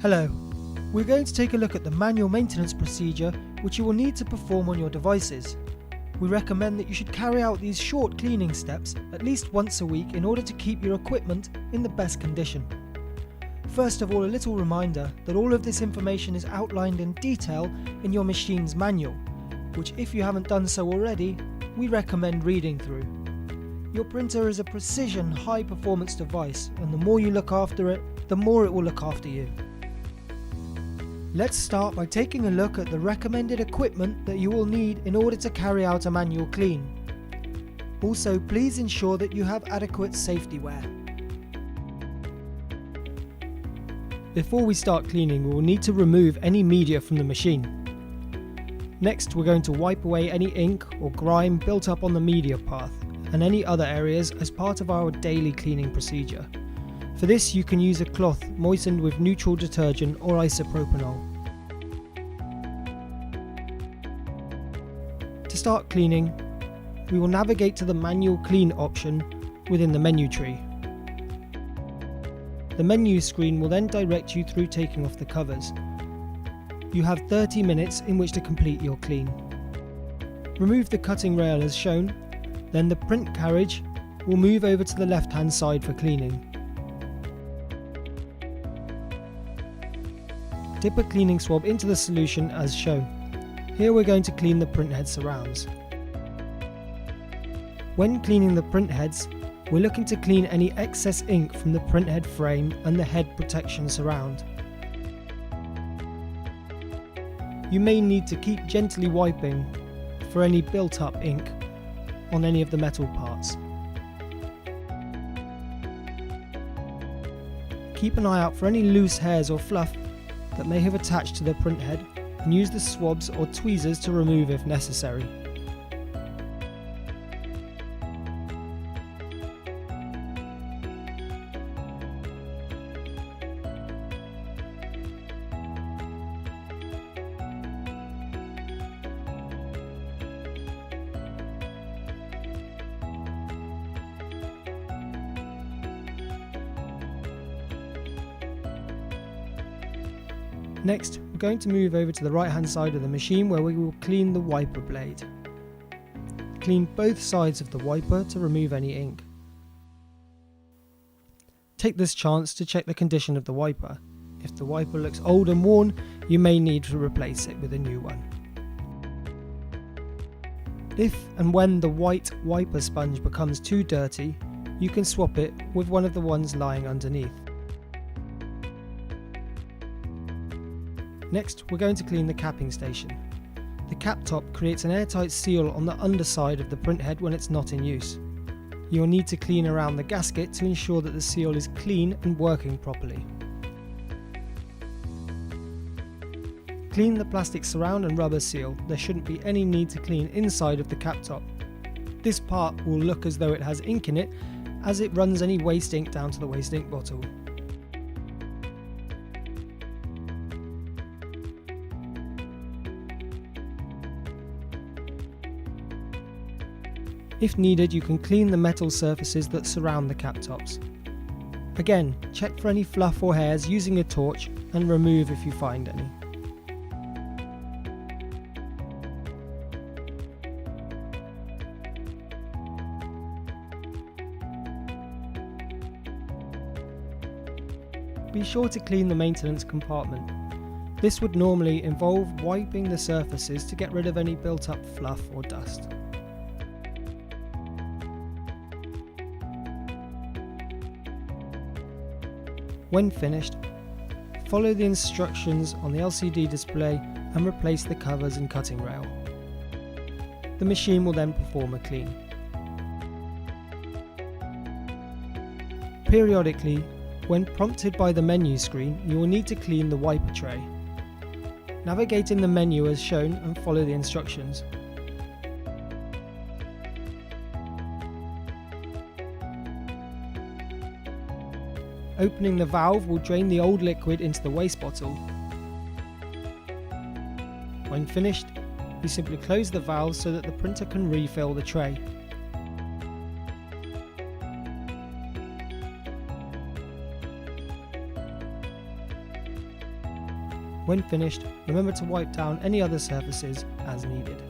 Hello, we're going to take a look at the manual maintenance procedure which you will need to perform on your devices. We recommend that you should carry out these short cleaning steps at least once a week in order to keep your equipment in the best condition. First of all, a little reminder that all of this information is outlined in detail in your machine's manual, which if you haven't done so already, we recommend reading through. Your printer is a precision, high-performance device, and the more you look after it, the more it will look after you. Let's start by taking a look at the recommended equipment that you will need in order to carry out a manual clean. Also, please ensure that you have adequate safety wear. Before we start cleaning, we will need to remove any media from the machine. Next, we're going to wipe away any ink or grime built up on the media path and any other areas as part of our daily cleaning procedure. For this, you can use a cloth moistened with neutral detergent or isopropanol. To start cleaning, we will navigate to the manual clean option within the menu tree. The menu screen will then direct you through taking off the covers. You have 30 minutes in which to complete your clean. Remove the cutting rail as shown, then the print carriage will move over to the left hand side for cleaning. Dip a cleaning swab into the solution as shown. Here we're going to clean the printhead surrounds. When cleaning the printheads, we're looking to clean any excess ink from the printhead frame and the head protection surround. You may need to keep gently wiping for any built up ink on any of the metal parts. Keep an eye out for any loose hairs or fluff that may have attached to the printhead and use the swabs or tweezers to remove if necessary. Next, we're going to move over to the right hand side of the machine where we will clean the wiper blade. Clean both sides of the wiper to remove any ink. Take this chance to check the condition of the wiper. If the wiper looks old and worn, you may need to replace it with a new one. If and when the white wiper sponge becomes too dirty, you can swap it with one of the ones lying underneath. Next, we're going to clean the capping station. The cap top creates an airtight seal on the underside of the printhead when it's not in use. You'll need to clean around the gasket to ensure that the seal is clean and working properly. Clean the plastic surround and rubber seal. There shouldn't be any need to clean inside of the cap top. This part will look as though it has ink in it as it runs any waste ink down to the waste ink bottle. If needed, you can clean the metal surfaces that surround the cap tops. Again, check for any fluff or hairs using a torch and remove if you find any. Be sure to clean the maintenance compartment. This would normally involve wiping the surfaces to get rid of any built-up fluff or dust. When finished, follow the instructions on the LCD display and replace the covers and cutting rail. The machine will then perform a clean. Periodically, when prompted by the menu screen, you will need to clean the wiper tray. Navigate in the menu as shown and follow the instructions. Opening the valve will drain the old liquid into the waste bottle. When finished, you simply close the valve so that the printer can refill the tray. When finished, remember to wipe down any other surfaces as needed.